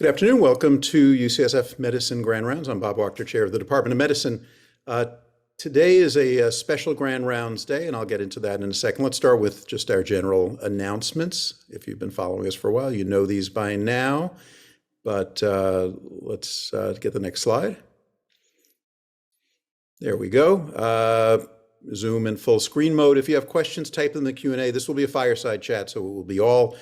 Good afternoon. Welcome to UCSF Medicine Grand Rounds. I'm Bob Wachter, Chair of the Department of Medicine. Today is a special Grand Rounds day, and I'll get into that in a second. Let's start with just our general announcements. If you've been following us for a while, you know these by now, but let's get the next slide. There we go. Zoom in full screen mode. If you have questions, type in the Q&A. This will be a fireside chat, so it will be all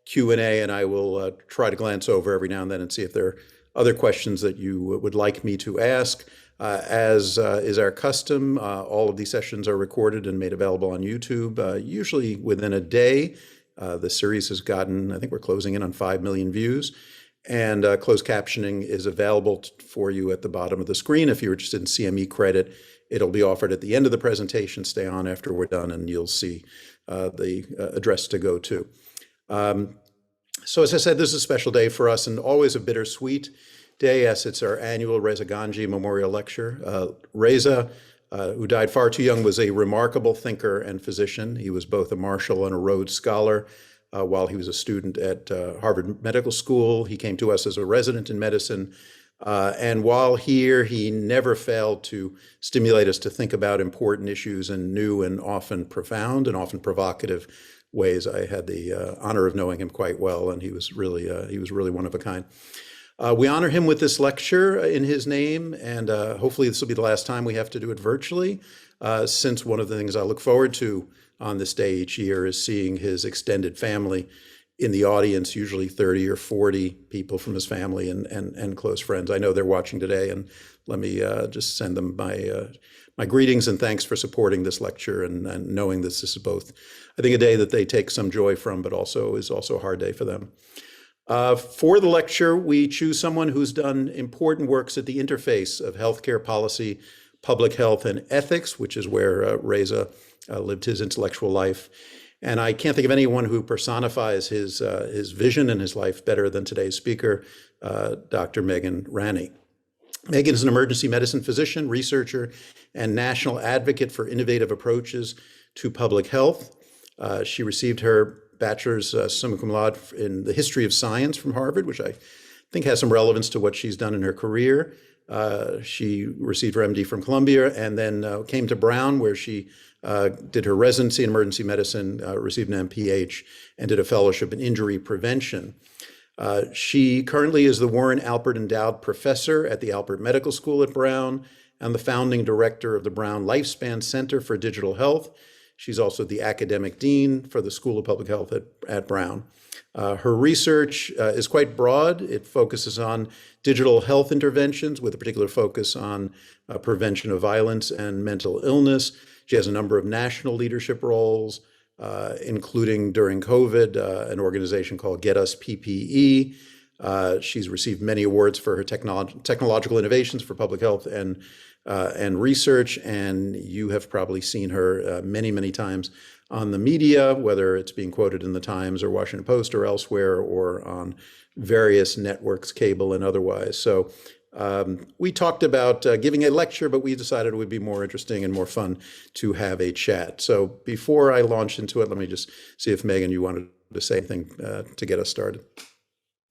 Q&A, and I will try to glance over every now and then and see if there are other questions that you would like me to ask. As is our custom, all of these sessions are recorded and made available on YouTube, usually within a day. The series has gotten, I think we're closing in on 5 million views, and closed captioning is available for you at the bottom of the screen. If you're interested in CME credit, it'll be offered at the end of the presentation. Stay on after we're done, and you'll see the address to go to. So as I said, this is a special day for us and always a bittersweet day, as it's our annual Reza Gandjei Memorial Lecture. Reza, who died far too young, was a remarkable thinker and physician. He was both a Marshall and a Rhodes Scholar while he was a student at Harvard Medical School. He came to us as a resident in medicine. And while here, he never failed to stimulate us to think about important issues in new and often profound and often provocative ways. I had the honor of knowing him quite well, and he was really one of a kind. We honor him with this lecture in his name, and hopefully this will be the last time we have to do it virtually, since one of the things I look forward to on this day each year is seeing his extended family in the audience, usually 30 or 40 people from his family and close friends. I know they're watching today, and let me just send them my greetings and thanks for supporting this lecture and knowing this is both, I think, a day that they take some joy from, but also is also a hard day for them. For the lecture, we choose someone who's done important works at the interface of healthcare policy, public health, and ethics, which is where Reza lived his intellectual life. And I can't think of anyone who personifies his vision and his life better than today's speaker, Dr. Megan Ranney. Megan is an emergency medicine physician, researcher, and national advocate for innovative approaches to public health. She received her bachelor's summa cum laude in the history of science from Harvard, which I think has some relevance to what she's done in her career. She received her MD from Columbia and then came to Brown, where she did her residency in emergency medicine, received an MPH, and did a fellowship in injury prevention. She currently is the Warren Alpert Endowed Professor at the Alpert Medical School at Brown and the founding director of the Brown Lifespan Center for Digital Health. She's also the academic dean for the School of Public Health at Brown. Her research is quite broad. It focuses on digital health interventions with a particular focus on prevention of violence and mental illness. She has a number of national leadership roles, including during COVID, an organization called Get Us PPE. She's received many awards for her technological innovations for public health and research, and you have probably seen her many, many times on the media, whether it's being quoted in the Times or Washington Post or elsewhere, or on various networks, cable and otherwise. So we talked about giving a lecture, but we decided it would be more interesting and more fun to have a chat. So before I launch into it, let me just see if, Megan, you wanted to say anything to get us started.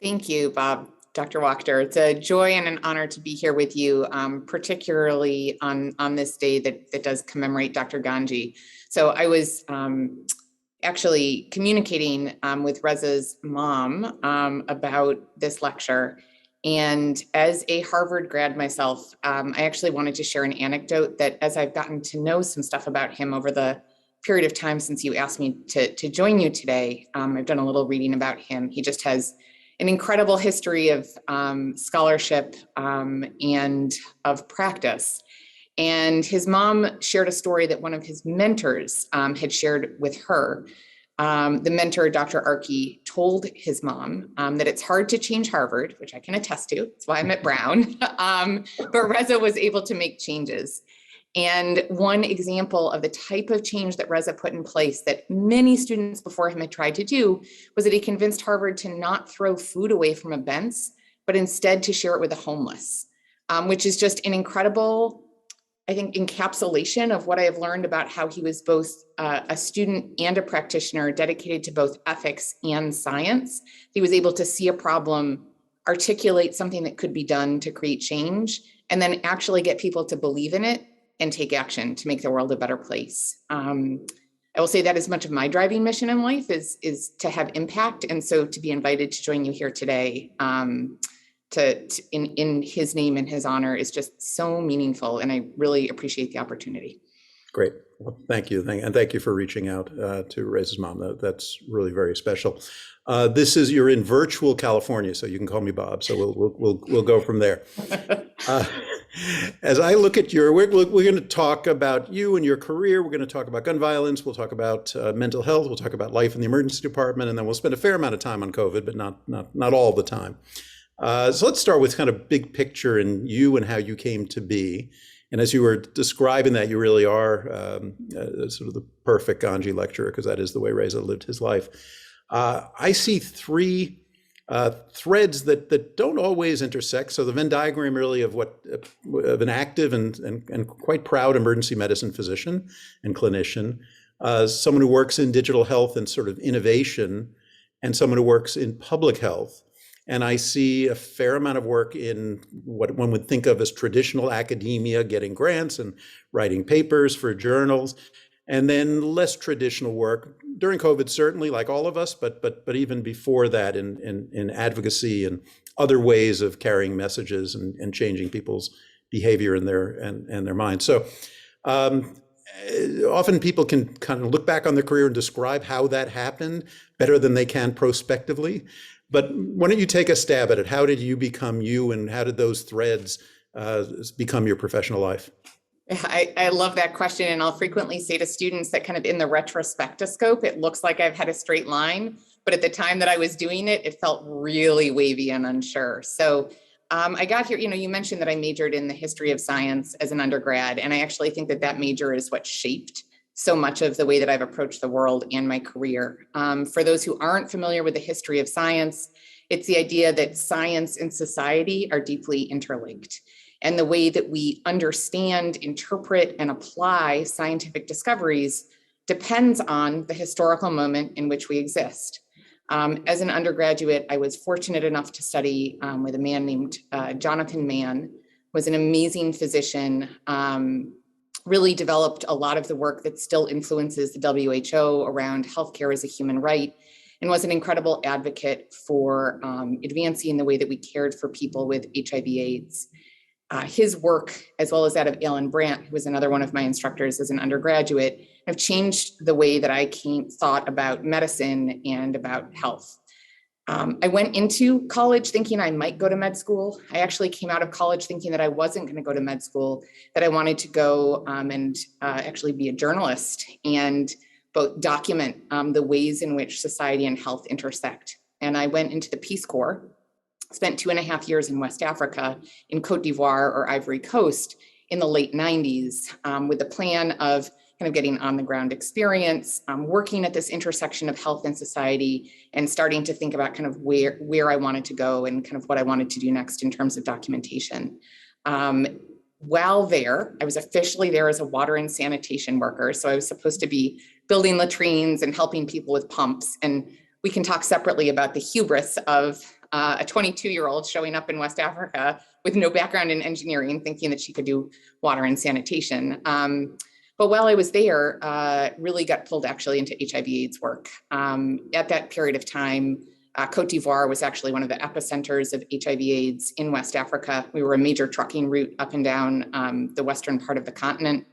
Thank you, Bob. Dr. Wachter, it's a joy and an honor to be here with you, particularly on this day that does commemorate Dr. Gandjei. So I was actually communicating with Reza's mom about this lecture. And as a Harvard grad myself, I actually wanted to share an anecdote that, as I've gotten to know some stuff about him over the period of time since you asked me to join you today, I've done a little reading about him. He just has an incredible history of scholarship and of practice. And his mom shared a story that one of his mentors had shared with her. The mentor, Dr. Archie, told his mom that it's hard to change Harvard, which I can attest to. That's why I'm at Brown. But Reza was able to make changes. And one example of the type of change that Reza put in place that many students before him had tried to do was that he convinced Harvard to not throw food away from events, but instead to share it with the homeless, which is just an incredible, I think, encapsulation of what I have learned about how he was both a student and a practitioner dedicated to both ethics and science. He was able to see a problem articulate something that could be done to create change, and then actually get people to believe in it and take action to make the world a better place. I will say that is much of my driving mission in life is to have impact. And so to be invited to join you here today in his name and his honor is just so meaningful. And I really appreciate the opportunity. Great. Well, thank you. And thank you for reaching out to Reza's mom. That's really very special. You're in virtual California, so you can call me Bob. So we'll go from there. As I look at we're going to talk about you and your career. We're going to talk about gun violence. We'll talk about mental health. We'll talk about life in the emergency department, and then we'll spend a fair amount of time on COVID, but not all the time. So let's start with kind of big picture and you and how you came to be. And as you were describing that, you really are sort of the perfect Gandjei lecturer, because that is the way Reza lived his life. I see three threads that don't always intersect. So the Venn diagram really of an active and quite proud emergency medicine physician and clinician, someone who works in digital health and sort of innovation, and someone who works in public health. And I see a fair amount of work in what one would think of as traditional academia, getting grants and writing papers for journals, and then less traditional work during COVID, certainly, like all of us, but even before that in advocacy and other ways of carrying messages and changing people's behavior and their minds. So often people can kind of look back on their career and describe how that happened better than they can prospectively. But why don't you take a stab at it? How did you become you, and how did those threads become your professional life? I love that question. And I'll frequently say to students that kind of in the retrospectoscope, it looks like I've had a straight line, but at the time that I was doing it, it felt really wavy and unsure. So I got here, you mentioned that I majored in the history of science as an undergrad. And I actually think that major is what shaped so much of the way that I've approached the world and my career. For those who aren't familiar with the history of science, it's the idea that science and society are deeply interlinked. And the way that we understand, interpret, and apply scientific discoveries depends on the historical moment in which we exist. As an undergraduate, I was fortunate enough to study with a man named Jonathan Mann, who was an amazing physician, really developed a lot of the work that still influences the WHO around healthcare as a human right, and was an incredible advocate for advancing the way that we cared for people with HIV/AIDS. His work, as well as that of Alan Brandt, who was another one of my instructors as an undergraduate, have changed the way that I thought about medicine and about health. I went into college thinking I might go to med school. I actually came out of college thinking that I wasn't going to go to med school, that I wanted to go and actually be a journalist and both document the ways in which society and health intersect. And I went into the Peace Corps, spent 2.5 years in West Africa, in Cote d'Ivoire or Ivory Coast in the late 90s, with the plan of kind of getting on the ground experience, working at this intersection of health and society, and starting to think about kind of where I wanted to go and kind of what I wanted to do next in terms of documentation. While there, I was officially there as a water and sanitation worker. So I was supposed to be building latrines and helping people with pumps. And we can talk separately about the hubris of a 22-year-old showing up in West Africa with no background in engineering, thinking that she could do water and sanitation. But while I was there, really got pulled actually into HIV/AIDS work. At that period of time, Cote d'Ivoire was actually one of the epicenters of HIV/AIDS in West Africa. We were a major trucking route up and down the western part of the continent.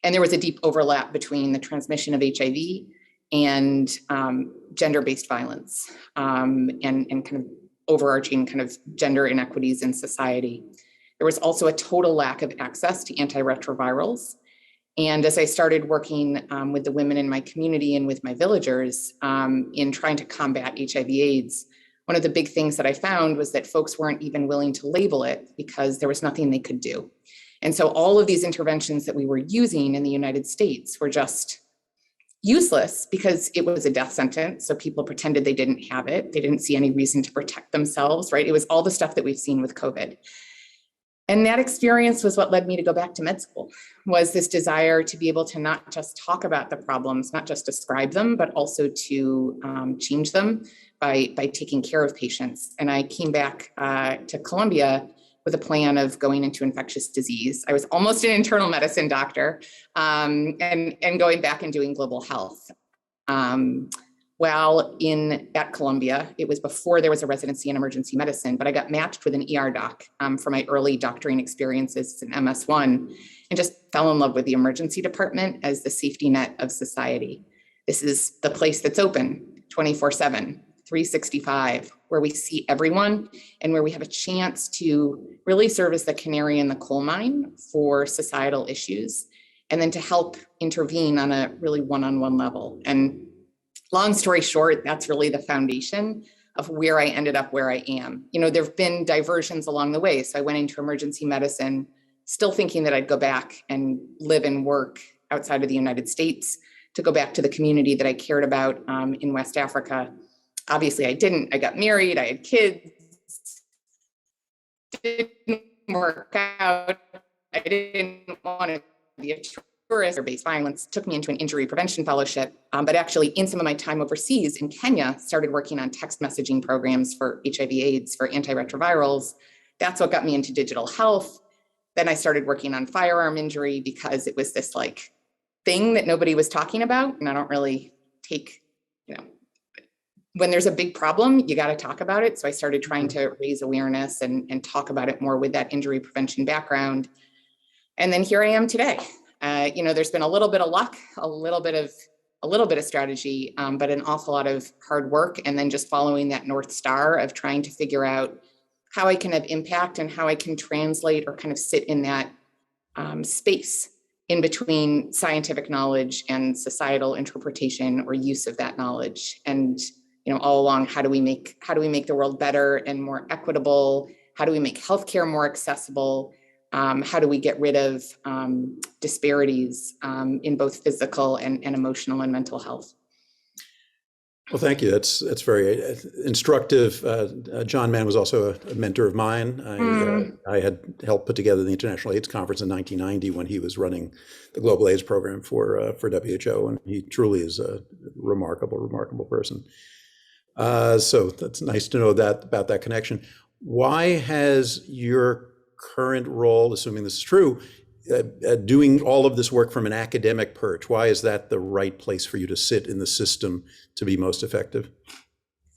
And there was a deep overlap between the transmission of HIV and gender-based violence and kind of overarching kind of gender inequities in society. There was also a total lack of access to antiretrovirals. And as I started working with the women in my community and with my villagers in trying to combat HIV/AIDS, one of the big things that I found was that folks weren't even willing to label it because there was nothing they could do. And so all of these interventions that we were using in the United States were just useless because it was a death sentence. So people pretended they didn't have it. They didn't see any reason to protect themselves, right? It was all the stuff that we've seen with COVID. And that experience was what led me to go back to med school, was this desire to be able to not just talk about the problems, not just describe them, but also to change them by taking care of patients. And I came back to Columbia with a plan of going into infectious disease. I was almost an internal medicine doctor, and going back and doing global health. While at Columbia, it was before there was a residency in emergency medicine, but I got matched with an ER doc for my early doctoring experiences in MS1, and just fell in love with the emergency department as the safety net of society. This is the place that's open 24/7, 365, where we see everyone and where we have a chance to really serve as the canary in the coal mine for societal issues, and then to help intervene on a really one-on-one level. And long story short, that's really the foundation of where I ended up where I am. There've been diversions along the way. So I went into emergency medicine, still thinking that I'd go back and live and work outside of the United States, to go back to the community that I cared about in West Africa. Obviously, I didn't. I got married, I had kids, didn't work out. I didn't want to be a tourist. Or based violence took me into an injury prevention fellowship, but actually in some of my time overseas in Kenya, started working on text messaging programs for HIV/AIDS, for antiretrovirals. That's what got me into digital health. Then I started working on firearm injury because it was this thing that nobody was talking about. And I don't really take, when there's a big problem, you got to talk about it. So I started trying to raise awareness and talk about it more with that injury prevention background. And then here I am today. There's been a little bit of luck, a little bit of strategy, but an awful lot of hard work. And then just following that North Star of trying to figure out how I can have impact and how I can translate or kind of sit in that space in between scientific knowledge and societal interpretation or use of that knowledge. And all along, how do we make the world better and more equitable? How do we make healthcare more accessible? How do we get rid of disparities in both physical and emotional and mental health? Well, thank you. That's very instructive. John Mann was also a mentor of mine. I had helped put together the International AIDS Conference in 1990 when he was running the Global AIDS Program for WHO, and he truly is a remarkable person. So that's nice to know about that connection. Why has your current role, assuming this is true, doing all of this work from an academic perch, why is that the right place for you to sit in the system to be most effective?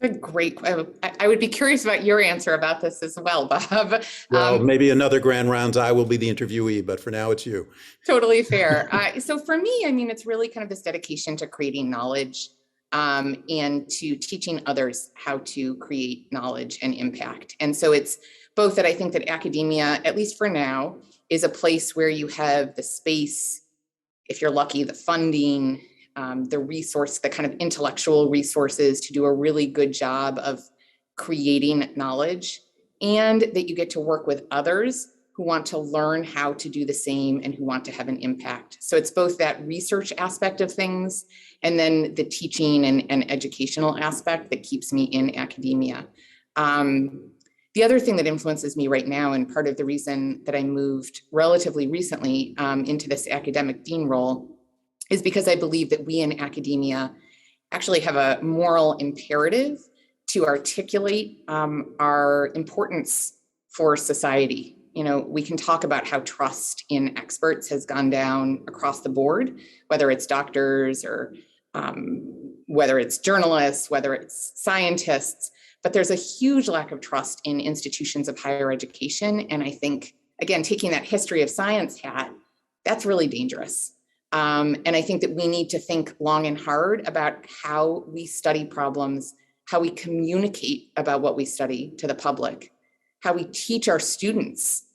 A great. I would be curious about your answer about this as well, Bob. Well, maybe another grand rounds, I will be the interviewee, but for now it's you. Totally fair. So for me, it's really kind of this dedication to creating knowledge and to teaching others how to create knowledge and impact. And so it's both that I think that academia, at least for now, is a place where you have the space, if you're lucky, the funding, the resource, the kind of intellectual resources to do a really good job of creating knowledge, and that you get to work with others who want to learn how to do the same and who want to have an impact. So it's both that research aspect of things and then the teaching and educational aspect that keeps me in academia. The other thing that influences me right now, and part of the reason that I moved relatively recently into this academic dean role, is because I believe that we in academia actually have a moral imperative to articulate our importance for society. We can talk about how trust in experts has gone down across the board, whether it's doctors or whether it's journalists, whether it's scientists. But there's a huge lack of trust in institutions of higher education. And I think, again, taking that history of science hat, that's really dangerous. And I think that we need to think long and hard about how we study problems, how we communicate about what we study to the public, how we teach our students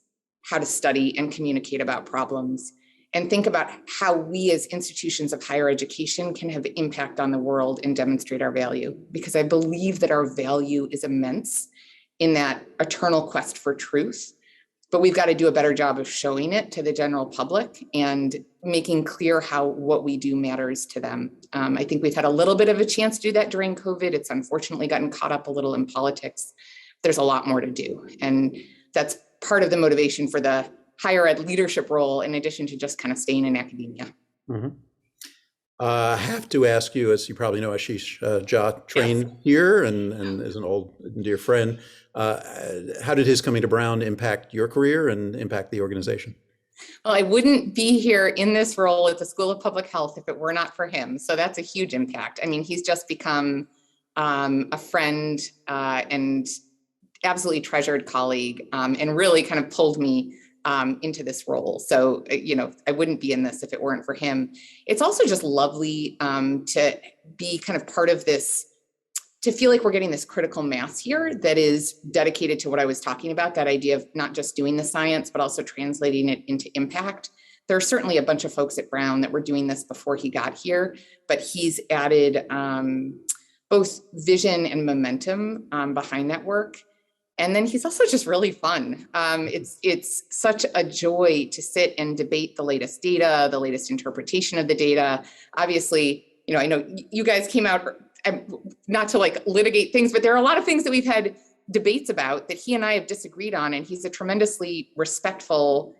how to study and communicate about problems, and think about how we as institutions of higher education can have impact on the world and demonstrate our value. Because I believe that our value is immense in that eternal quest for truth, but we've got to do a better job of showing it to the general public and making clear how what we do matters to them. I think we've had a little bit of a chance to do that during COVID. It's unfortunately gotten caught up a little in politics. There's a lot more to do. And that's part of the motivation for the higher ed leadership role, in addition to just kind of staying in academia. Mm-hmm. I have to ask you, as you probably know, Ashish Jha Yes. trained here and is an old and dear friend. Uh, how did his coming to Brown impact your career and impact the organization? Well, I wouldn't be here in this role at the School of Public Health if it were not for him. So that's a huge impact. I mean, he's just become a friend and absolutely treasured colleague, and really kind of pulled me into this role. So, I wouldn't be in this if it weren't for him. It's also just lovely to be kind of part of this, to feel like we're getting this critical mass here that is dedicated to what I was talking about, that idea of not just doing the science, but also translating it into impact. There are certainly a bunch of folks at Brown that were doing this before he got here, but he's added both vision and momentum behind that work. And then he's also just really fun. It's such a joy to sit and debate the latest data, the latest interpretation of the data. Obviously, I know you guys came out, not to like litigate things, but there are a lot of things that we've had debates about that he and I have disagreed on, and he's a tremendously respectful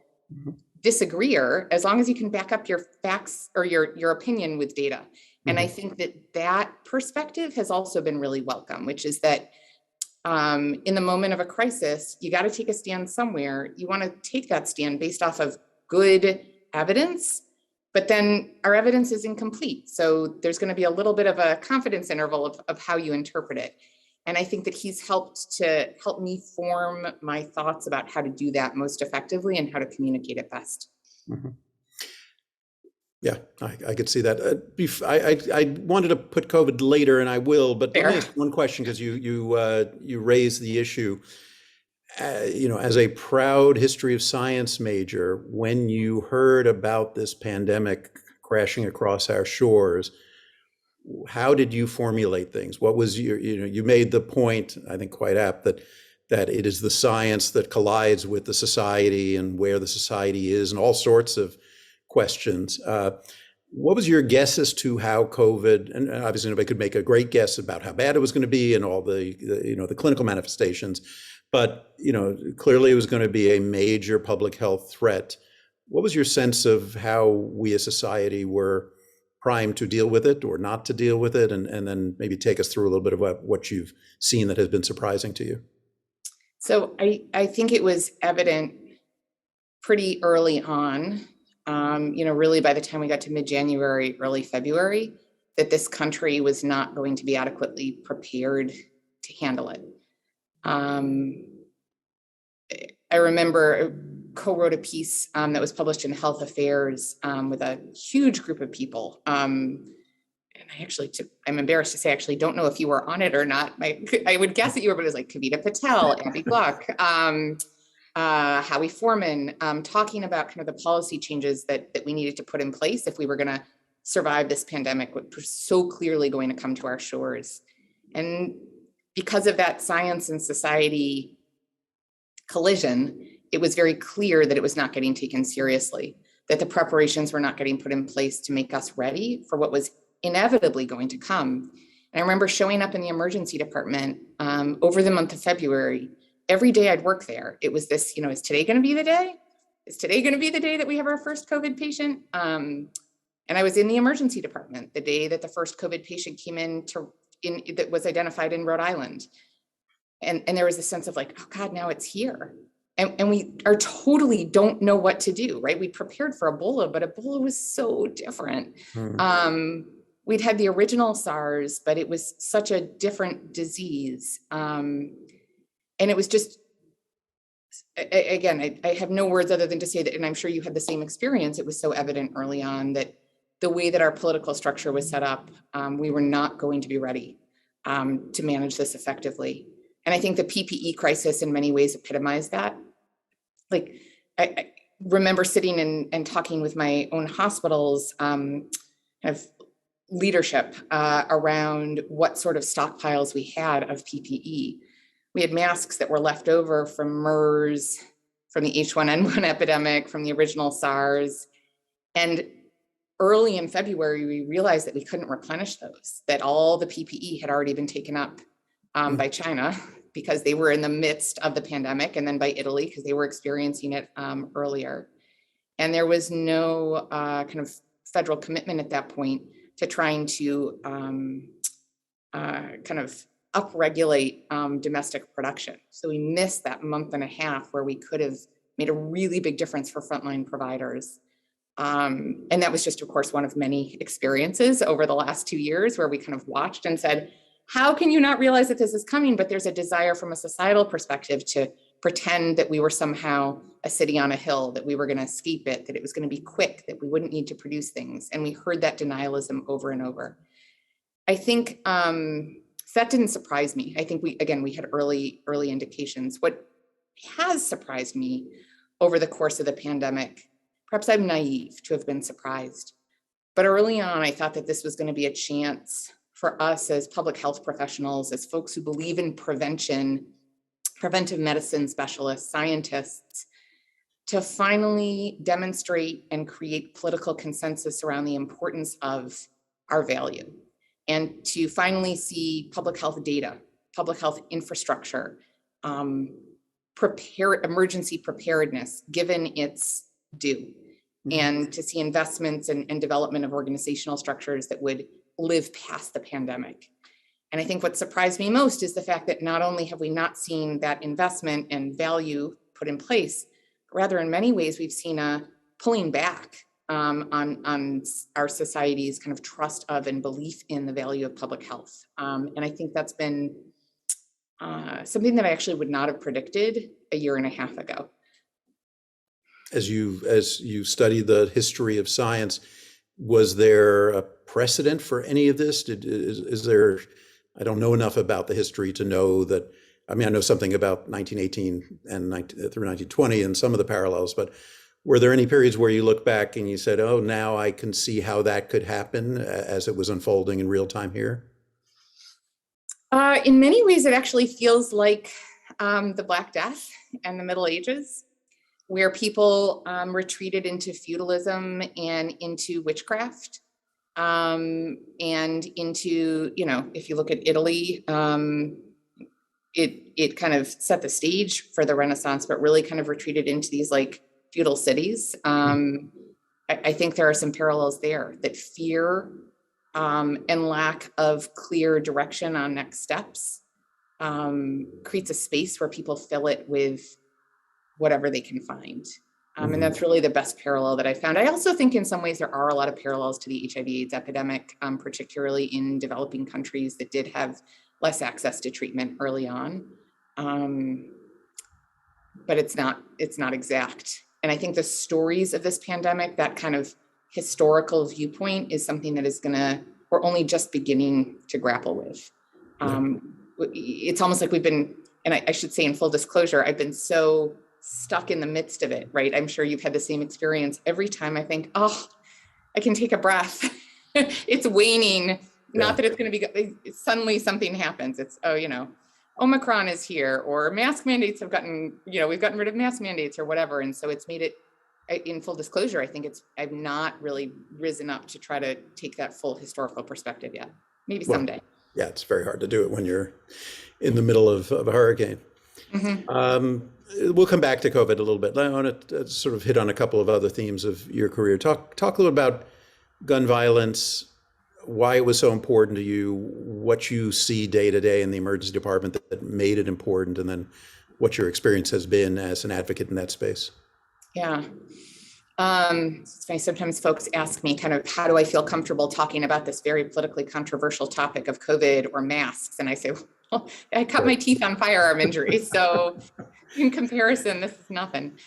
disagreeer, as long as you can back up your facts or your opinion with data. And I think that perspective has also been really welcome, which is that in the moment of a crisis, you got to take a stand somewhere. You want to take that stand based off of good evidence, but then our evidence is incomplete. So there's going to be a little bit of a confidence interval of how you interpret it. And I think that he's helped me form my thoughts about how to do that most effectively and how to communicate it best. Mm-hmm. Yeah, I could see that. I wanted to put COVID later, and I will, but let me ask one question, because you raised the issue. As a proud history of science major, when you heard about this pandemic crashing across our shores, how did you formulate things? What was you made the point, I think quite apt, that it is the science that collides with the society and where the society is and all sorts of questions. What was your guess as to how COVID, and obviously nobody could make a great guess about how bad it was going to be and all the clinical manifestations, but clearly it was going to be a major public health threat. What was your sense of how we as society were primed to deal with it or not to deal with it, and then maybe take us through a little bit of what you've seen that has been surprising to you? So I think it was evident pretty early on, really by the time we got to mid-January, early February, that this country was not going to be adequately prepared to handle it. I remember co-wrote a piece that was published in Health Affairs with a huge group of people. And I'm embarrassed to say, I actually don't know if you were on it or not. I would guess that you were, but it was like Kavita Patel, Abby Gluck, Howie Foreman, talking about kind of the policy changes that we needed to put in place if we were going to survive this pandemic, which was so clearly going to come to our shores. And because of that science and society collision, it was very clear that it was not getting taken seriously, that the preparations were not getting put in place to make us ready for what was inevitably going to come. And I remember showing up in the emergency department over the month of February. Every day I'd work there, it was this, is today going to be the day? Is today going to be the day that we have our first COVID patient? And I was in the emergency department the day that the first COVID patient came in that was identified in Rhode Island. And there was a sense of like, oh God, now it's here. And we are totally don't know what to do, right? We prepared for Ebola, but Ebola was so different. We'd had the original SARS, but it was such a different disease. And it was just, again, I have no words other than to say that, and I'm sure you had the same experience. It was so evident early on that the way that our political structure was set up, we were not going to be ready to manage this effectively. And I think the PPE crisis in many ways epitomized that. Like, I remember sitting and talking with my own hospital's kind of leadership around what sort of stockpiles we had of PPE. We had masks that were left over from MERS, from the H1N1 epidemic, from the original SARS. And early in February, we realized that we couldn't replenish those, that all the PPE had already been taken up by China because they were in the midst of the pandemic, and then by Italy because they were experiencing it earlier. And there was no kind of federal commitment at that point to trying to kind of upregulate domestic production. So we missed that month and a half where we could have made a really big difference for frontline providers. And that was just, of course, one of many experiences over the last 2 years where we kind of watched and said, how can you not realize that this is coming? But there's a desire from a societal perspective to pretend that we were somehow a city on a hill, that we were going to escape it, that it was going to be quick, that we wouldn't need to produce things. And we heard that denialism over and over. I think that didn't surprise me. I think we had early indications. What has surprised me over the course of the pandemic, perhaps I'm naive to have been surprised, but early on, I thought that this was going to be a chance for us as public health professionals, as folks who believe in prevention, preventive medicine specialists, scientists, to finally demonstrate and create political consensus around the importance of our value, and to finally see public health data, public health infrastructure, emergency preparedness given its due, and to see investments and development of organizational structures that would live past the pandemic. And I think what surprised me most is the fact that not only have we not seen that investment and value put in place, but rather in many ways we've seen a pulling back on our society's kind of trust of and belief in the value of public health. And I think that's been something that I actually would not have predicted a year and a half ago. As you study the history of science, was there a precedent for any of this? Is there, I don't know enough about the history to know that, I mean, I know something about 1918 and through 1920 and some of the parallels, but were there any periods where you look back and you said, oh, now I can see how that could happen as it was unfolding in real time here? In many ways, it actually feels like the Black Death and the Middle Ages, where people retreated into feudalism and into witchcraft, and into, if you look at Italy, it kind of set the stage for the Renaissance, but really kind of retreated into these like feudal cities. I think there are some parallels there, that fear and lack of clear direction on next steps creates a space where people fill it with whatever they can find. And that's really the best parallel that I found. I also think in some ways there are a lot of parallels to the HIV/AIDS epidemic, particularly in developing countries that did have less access to treatment early on. But it's not exact. And I think the stories of this pandemic, that kind of historical viewpoint, is something that we're only just beginning to grapple with. It's almost like we've been, and I should say in full disclosure, I've been so stuck in the midst of it, right? I'm sure you've had the same experience. Every time I think, oh, I can take a breath. It's waning. Not that it's going to be, suddenly something happens. It's, Omicron is here, or mask mandates have we've gotten rid of mask mandates or whatever. And so it's made it, in full disclosure, I think I've not really risen up to try to take that full historical perspective yet. Maybe someday. Yeah, it's very hard to do it when you're in the middle of a hurricane. We'll come back to COVID a little bit. I want to sort of hit on a couple of other themes of your career. Talk a little about gun violence, why it was so important to you, what you see day to day in the emergency department that made it important, and then what your experience has been as an advocate in that space. Yeah. It's funny, sometimes folks ask me kind of, how do I feel comfortable talking about this very politically controversial topic of COVID or masks? And I say, well, I cut my teeth on firearm injuries. So in comparison, this is nothing.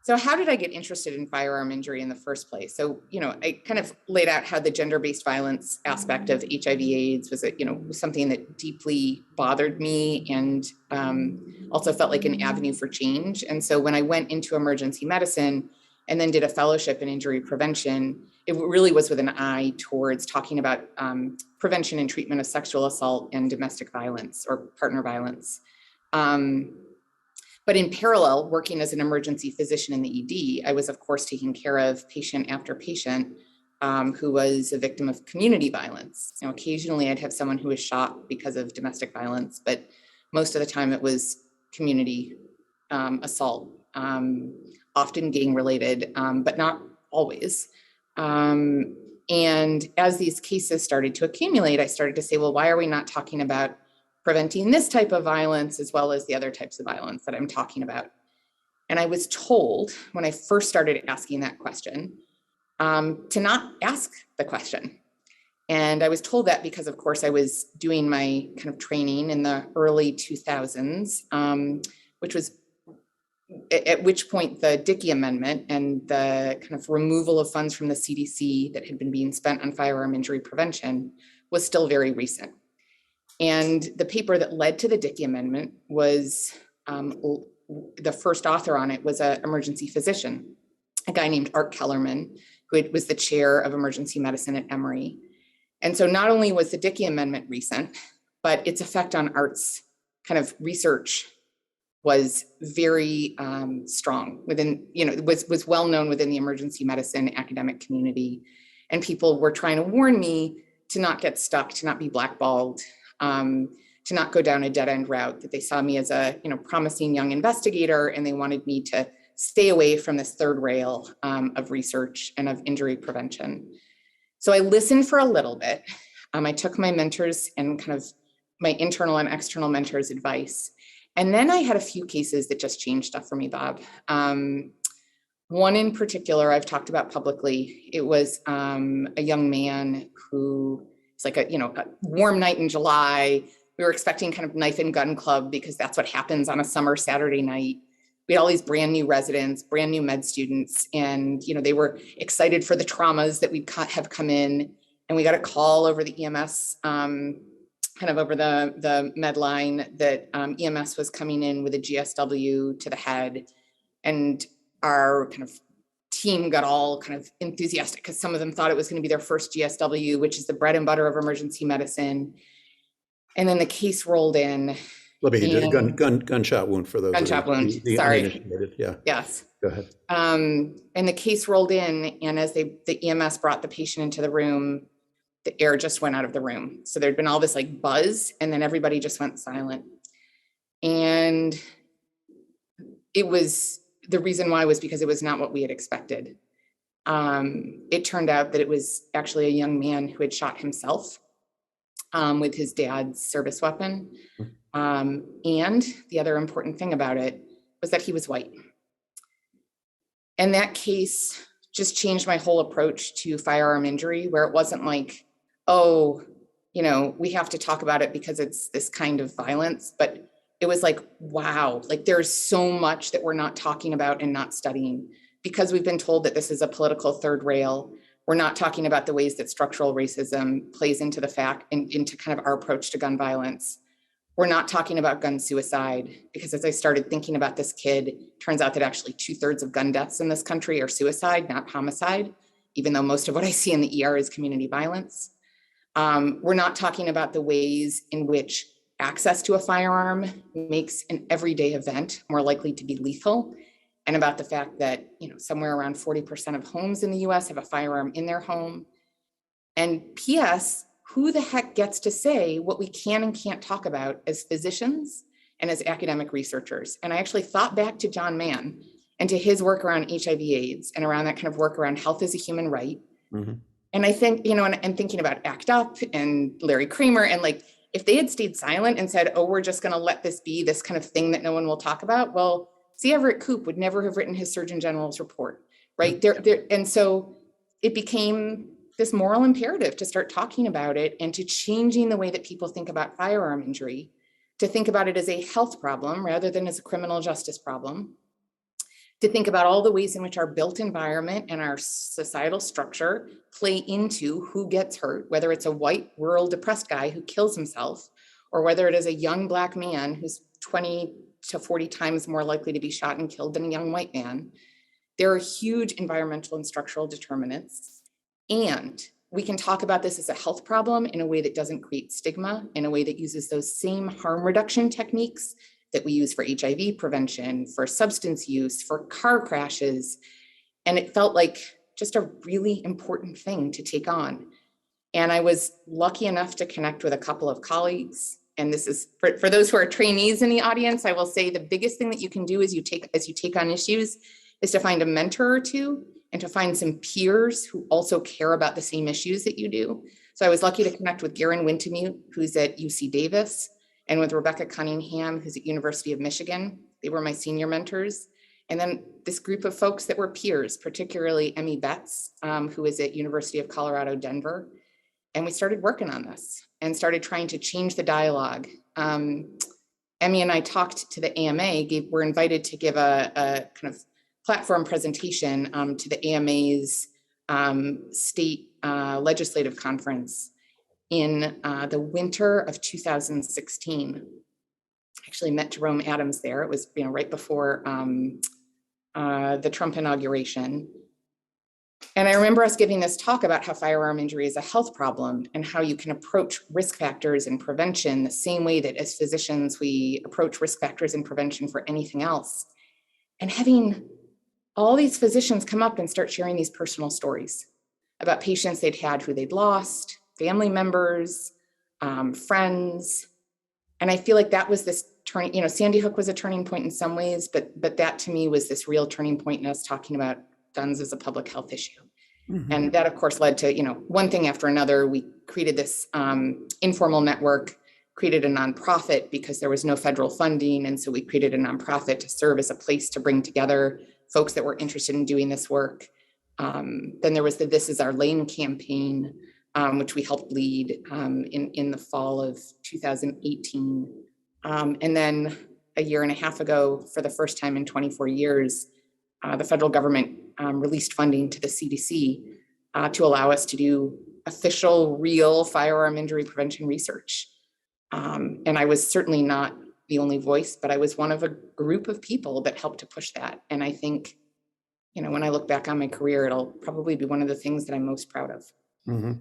So how did I get interested in firearm injury in the first place? So, I kind of laid out how the gender-based violence aspect of HIV/AIDS was, something that deeply bothered me, and also felt like an avenue for change. And so when I went into emergency medicine and then did a fellowship in injury prevention, it really was with an eye towards talking about prevention and treatment of sexual assault and domestic violence or partner violence. But in parallel, working as an emergency physician in the ED, I was, of course, taking care of patient after patient who was a victim of community violence. Occasionally I'd have someone who was shot because of domestic violence, but most of the time it was community assault, often gang related, but not always. And as these cases started to accumulate, I started to say, well, why are we not talking about preventing this type of violence as well as the other types of violence that I'm talking about? And I was told when I first started asking that question to not ask the question. And I was told that because, of course, I was doing my kind of training in the early 2000s, which was at which point the Dickey Amendment and the kind of removal of funds from the CDC that had been being spent on firearm injury prevention was still very recent. And the paper that led to the Dickey Amendment was, the first author on it was an emergency physician, a guy named Art Kellerman, who was the chair of emergency medicine at Emory. And so not only was the Dickey Amendment recent, but its effect on Art's kind of research was very strong within, was well known within the emergency medicine academic community. And people were trying to warn me to not get stuck, to not be blackballed, to not go down a dead end route, that they saw me as a promising young investigator, and they wanted me to stay away from this third rail of research and of injury prevention. So I listened for a little bit. I took my mentors and kind of my internal and external mentors' advice. And then I had a few cases that just changed stuff for me, Bob. One in particular I've talked about publicly. It was a young man who, it's like a warm night in July. We were expecting kind of knife and gun club because that's what happens on a summer Saturday night. We had all these brand new residents, brand new med students, and they were excited for the traumas that we'd have come in. And we got a call over the EMS, kind of over the med line, that EMS was coming in with a GSW to the head. And our kind of team got all kind of enthusiastic because some of them thought it was going to be their first GSW, which is the bread and butter of emergency medicine. And then the case rolled in. Let me get a gunshot wound for those. Gunshot wound, the sorry. Uninitiated. Yeah. Yes. Go ahead. And the case rolled in, and as the EMS brought the patient into the room, the air just went out of the room. So there'd been all this like buzz, and then everybody just went silent. And it was, the reason why was because it was not what we had expected. It turned out that it was actually a young man who had shot himself with his dad's service weapon. And the other important thing about it was that he was white. And that case just changed my whole approach to firearm injury, where it wasn't like, oh, we have to talk about it because it's this kind of violence, but it was like, wow, like there's so much that we're not talking about and not studying because we've been told that this is a political third rail. We're not talking about the ways that structural racism plays into the fact and into kind of our approach to gun violence. We're not talking about gun suicide because as I started thinking about this kid, turns out that actually 2/3 of gun deaths in this country are suicide, not homicide, even though most of what I see in the ER is community violence. We're not talking about the ways in which access to a firearm makes an everyday event more likely to be lethal, and about the fact that somewhere around 40% of homes in the US have a firearm in their home. And P.S., who the heck gets to say what we can and can't talk about as physicians and as academic researchers? And I actually thought back to John Mann and to his work around HIV/AIDS and around that kind of work around health as a human right. Mm-hmm. And I think, and thinking about ACT UP and Larry Kramer, and like, if they had stayed silent and said, oh, we're just going to let this be this kind of thing that no one will talk about, well, C. Everett Koop would never have written his Surgeon General's report, right? And so it became this moral imperative to start talking about it and to changing the way that people think about firearm injury, to think about it as a health problem rather than as a criminal justice problem, to think about all the ways in which our built environment and our societal structure play into who gets hurt, whether it's a white, rural, depressed guy who kills himself, or whether it is a young Black man who's 20 to 40 times more likely to be shot and killed than a young white man. There are huge environmental and structural determinants. And we can talk about this as a health problem in a way that doesn't create stigma, in a way that uses those same harm reduction techniques that we use for HIV prevention, for substance use, for car crashes. And it felt like just a really important thing to take on. And I was lucky enough to connect with a couple of colleagues. And this is for those who are trainees in the audience, I will say the biggest thing that you can do as you take on issues is to find a mentor or two and to find some peers who also care about the same issues that you do. So I was lucky to connect with Garen Wintemute, who's at UC Davis, and with Rebecca Cunningham, who's at University of Michigan. They were my senior mentors. And then this group of folks that were peers, particularly Emmy Betts, who is at University of Colorado, Denver. And we started working on this and started trying to change the dialogue. Emmy and I talked to the AMA, were invited to give a kind of platform presentation to the AMA's state legislative conference in the winter of 2016. Actually met Jerome Adams there. It was right before the Trump inauguration. And I remember us giving this talk about how firearm injury is a health problem and how you can approach risk factors and prevention the same way that as physicians, we approach risk factors and prevention for anything else. And having all these physicians come up and start sharing these personal stories about patients they'd had who they'd lost, family members, friends. And I feel like that was this turning, Sandy Hook was a turning point in some ways, but that to me was this real turning point in us talking about guns as a public health issue. Mm-hmm. And that of course led to, one thing after another. We created this informal network, created a nonprofit because there was no federal funding. And so we created a nonprofit to serve as a place to bring together folks that were interested in doing this work. Then there was the This Is Our Lane campaign, which we helped lead in the fall of 2018. And then a year and a half ago, for the first time in 24 years, the federal government released funding to the CDC to allow us to do official, real firearm injury prevention research. And I was certainly not the only voice, but I was one of a group of people that helped to push that. And I think, when I look back on my career, it'll probably be one of the things that I'm most proud of. Mm-hmm.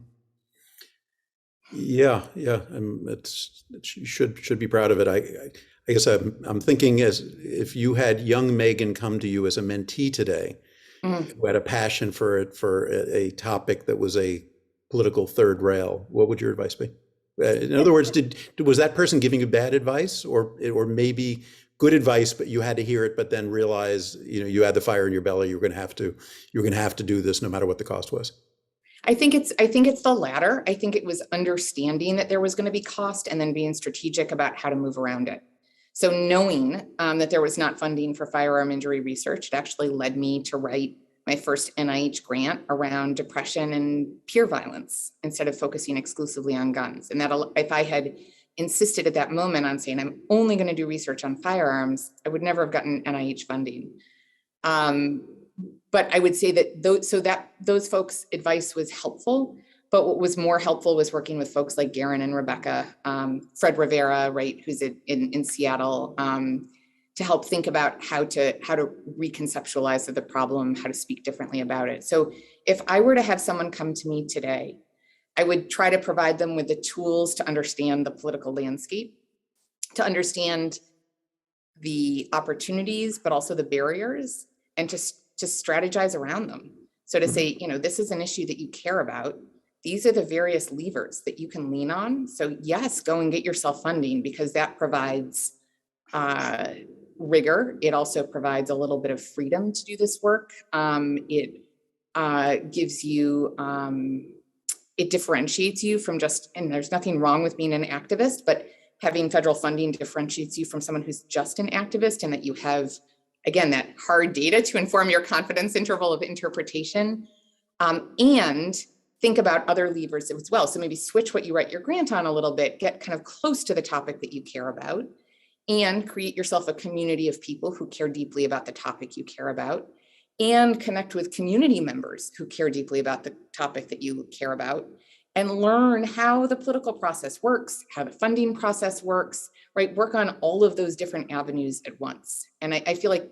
Yeah. You should be proud of it. I guess I'm thinking as if you had young Megan come to you as a mentee today, who had a passion for a topic that was a political third rail, what would your advice be? In other words, was that person giving you bad advice, or maybe good advice, but you had to hear it, but then realize you had the fire in your belly, you're going to have to do this no matter what the cost was? I think it's the latter. I think it was understanding that there was going to be cost and then being strategic about how to move around it. So knowing that there was not funding for firearm injury research, it actually led me to write my first NIH grant around depression and peer violence instead of focusing exclusively on guns. And that if I had insisted at that moment on saying I'm only going to do research on firearms, I would never have gotten NIH funding. But I would say that those folks' advice was helpful. But what was more helpful was working with folks like Garen and Rebecca, Fred Rivera, right, who's in Seattle, to help think about how to reconceptualize the problem, how to speak differently about it. So if I were to have someone come to me today, I would try to provide them with the tools to understand the political landscape, to understand the opportunities, but also the barriers, and to strategize around them. So to say, this is an issue that you care about. These are the various levers that you can lean on. So yes, go and get yourself funding, because that provides rigor. It also provides a little bit of freedom to do this work. It gives you, it differentiates you from and there's nothing wrong with being an activist, but having federal funding differentiates you from someone who's just an activist, and that you have, again, that hard data to inform your confidence interval of interpretation, and think about other levers as well. So maybe switch what you write your grant on a little bit, get kind of close to the topic that you care about, and create yourself a community of people who care deeply about the topic you care about, and connect with community members who care deeply about the topic that you care about, and learn how the political process works, how the funding process works, right? Work on all of those different avenues at once. And I feel like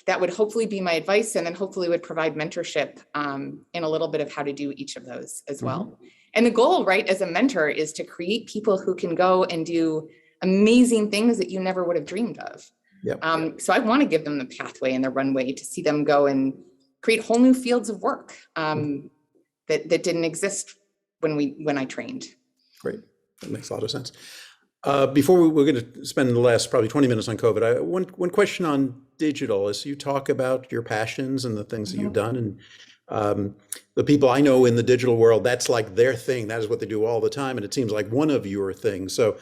that would hopefully be my advice, and then hopefully would provide mentorship in a little bit of how to do each of those as well. Mm-hmm. And the goal, right, as a mentor is to create people who can go and do amazing things that you never would have dreamed of. Yep. So I want to give them the pathway and the runway to see them go and create whole new fields of work that didn't exist when I trained. Great, that makes a lot of sense. Before we're going to spend the last probably 20 minutes on COVID, one question on digital. As you talk about your passions and the things that you've done, and The people I know in the digital world, that's like their thing. That is what they do all the time, and it seems like one of your things. So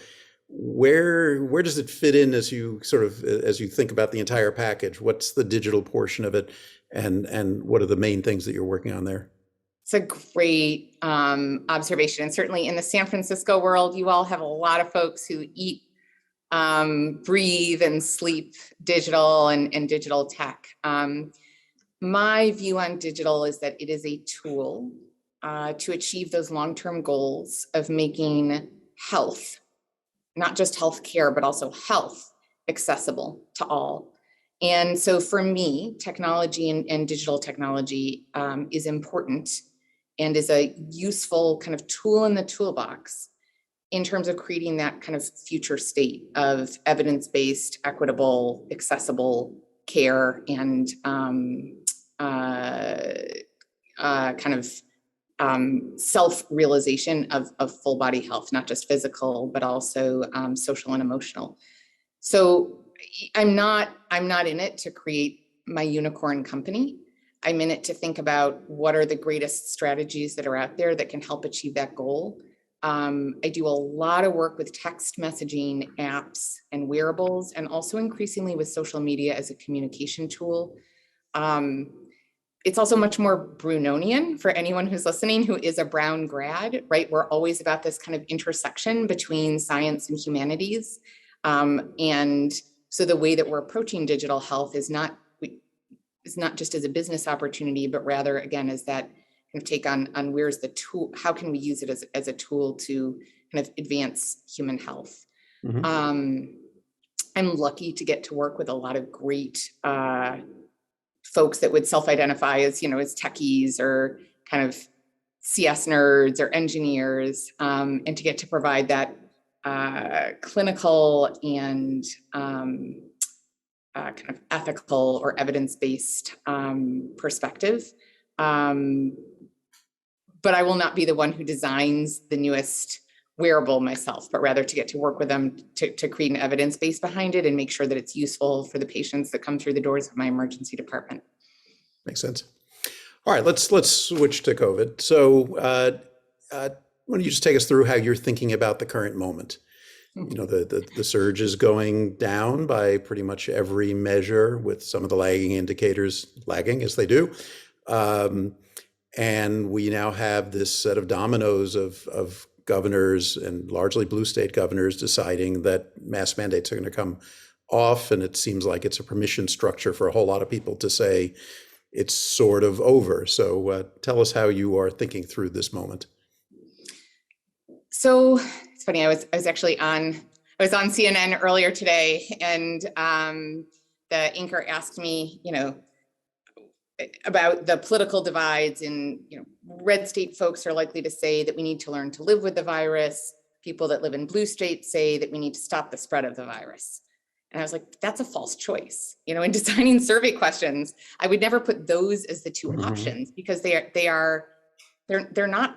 where does it fit in as you think about the entire package? What's the digital portion of it, and what are the main things that you're working on there? It's a great observation. And certainly in the San Francisco world, you all have a lot of folks who eat, breathe, and sleep digital and digital tech. My view on digital is that it is a tool to achieve those long-term goals of making health, not just healthcare, but also health, accessible to all. And so for me, technology and digital technology is important and is a useful kind of tool in the toolbox in terms of creating that kind of future state of evidence-based, equitable, accessible care and self-realization of full body health, not just physical, but also social and emotional. So I'm not in it to create my unicorn company. I'm in it to think about what are the greatest strategies that are out there that can help achieve that goal. I do a lot of work with text messaging apps and wearables, and also increasingly with social media as a communication tool. It's also much more Brunonian for anyone who's listening who is a Brown grad, right? We're always about this kind of intersection between science and humanities. And so the way that we're approaching digital health is not just as a business opportunity, but rather, again, as that kind of take on where's the tool, how can we use it as a tool to kind of advance human health? Mm-hmm. I'm lucky to get to work with a lot of great folks that would self-identify as, as techies or kind of CS nerds or engineers, and to get to provide that clinical and kind of ethical or evidence-based perspective. But I will not be the one who designs the newest wearable myself, but rather to get to work with them to create an evidence base behind it and make sure that it's useful for the patients that come through the doors of my emergency department. Makes sense. All right, let's switch to COVID. So why don't you just take us through how you're thinking about the current moment? The surge is going down by pretty much every measure, with some of the lagging indicators lagging as they do. And we now have this set of dominoes of governors and largely blue state governors deciding that mask mandates are going to come off. And it seems like it's a permission structure for a whole lot of people to say it's sort of over. So tell us how you are thinking through this moment. So it's funny, I was actually on CNN earlier today, and the anchor asked me, about the political divides, and red state folks are likely to say that we need to learn to live with the virus. People that live in blue states say that we need to stop the spread of the virus. And I was like, that's a false choice. In designing survey questions, I would never put those as the two options, because they're not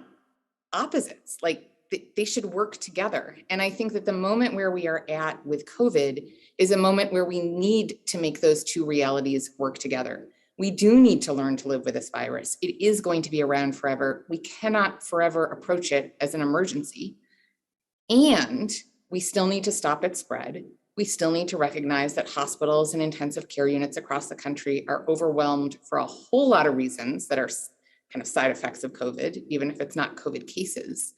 opposites. Like they should work together. And I think that the moment where we are at with COVID is a moment where we need to make those two realities work together. We do need to learn to live with this virus. It is going to be around forever. We cannot forever approach it as an emergency. And we still need to stop its spread. We still need to recognize that hospitals and intensive care units across the country are overwhelmed for a whole lot of reasons that are kind of side effects of COVID, even if it's not COVID cases.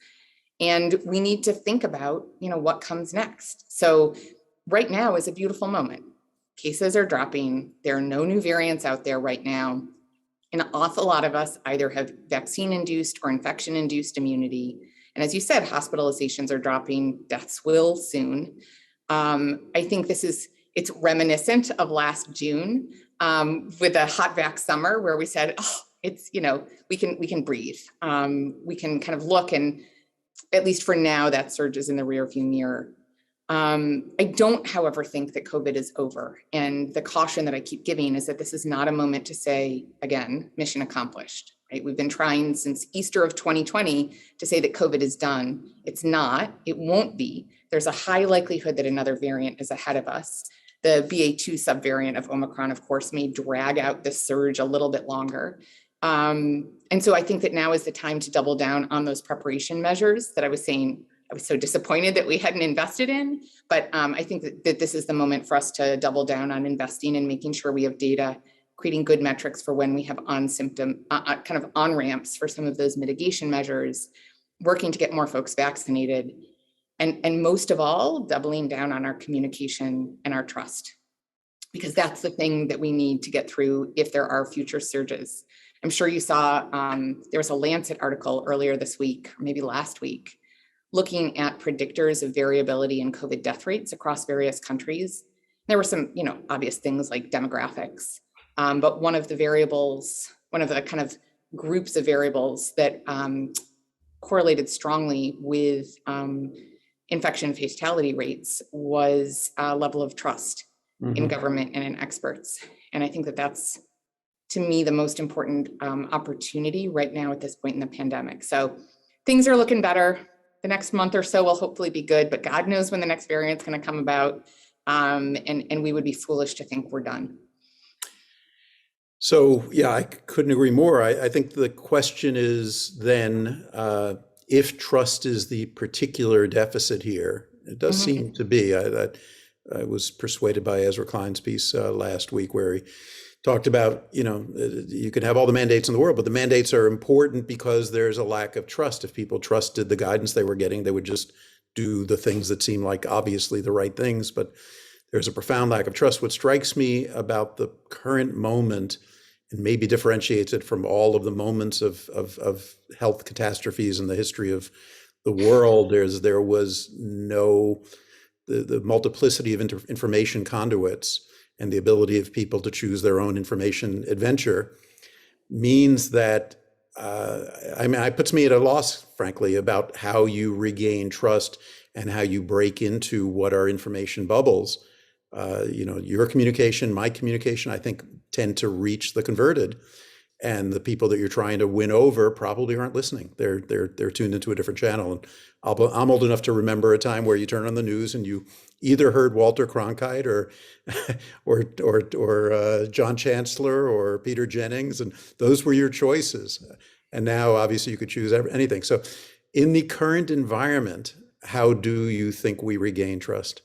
And we need to think about, what comes next. So right now is a beautiful moment. Cases are dropping. There are no new variants out there right now. An awful lot of us either have vaccine-induced or infection-induced immunity. And as you said, hospitalizations are dropping. Deaths will soon. I think it's reminiscent of last June with a hot vax summer, where we said, it's, we can breathe. We can kind of look, and at least for now, that surge is in the rearview mirror. I don't, however, think that COVID is over. And the caution that I keep giving is that this is not a moment to say, again, mission accomplished, right? We've been trying since Easter of 2020 to say that COVID is done. It's not, it won't be. There's a high likelihood that another variant is ahead of us. The BA2 subvariant of Omicron, of course, may drag out this surge a little bit longer. And so I think that now is the time to double down on those preparation measures that I was saying I was so disappointed that we hadn't invested in. But I think that this is the moment for us to double down on investing and making sure we have data, creating good metrics for when we have kind of on ramps for some of those mitigation measures, working to get more folks vaccinated, and most of all, doubling down on our communication and our trust, because that's the thing that we need to get through if there are future surges. I'm sure you saw there was a Lancet article earlier this week, or maybe last week, looking at predictors of variability in COVID death rates across various countries. There were some, obvious things like demographics, but one of the kind of groups of variables that correlated strongly with infection fatality rates was a level of trust in government and in experts. And I think that that's, to me, the most important opportunity right now at this point in the pandemic. So things are looking better. The next month or so will hopefully be good, but God knows when the next variant's going to come about. And we would be foolish to think we're done. So, yeah, I couldn't agree more. I think the question is then, if trust is the particular deficit here, it does seem to be. I was persuaded by Ezra Klein's piece last week, where he talked about, you can have all the mandates in the world, but the mandates are important because there's a lack of trust. If people trusted the guidance they were getting, they would just do the things that seem like obviously the right things, but there's a profound lack of trust. What strikes me about the current moment, and maybe differentiates it from all of the moments of health catastrophes in the history of the world, there was the multiplicity of information conduits and the ability of people to choose their own information adventure means that, it puts me at a loss, frankly, about how you regain trust and how you break into what are information bubbles. Your communication, my communication, I think, tend to reach the converted, and the people that you're trying to win over probably aren't listening. They're tuned into a different channel. And I'm old enough to remember a time where you turn on the news and you either heard Walter Cronkite or John Chancellor or Peter Jennings, and those were your choices. And now, obviously, you could choose anything. So, in the current environment, how do you think we regain trust?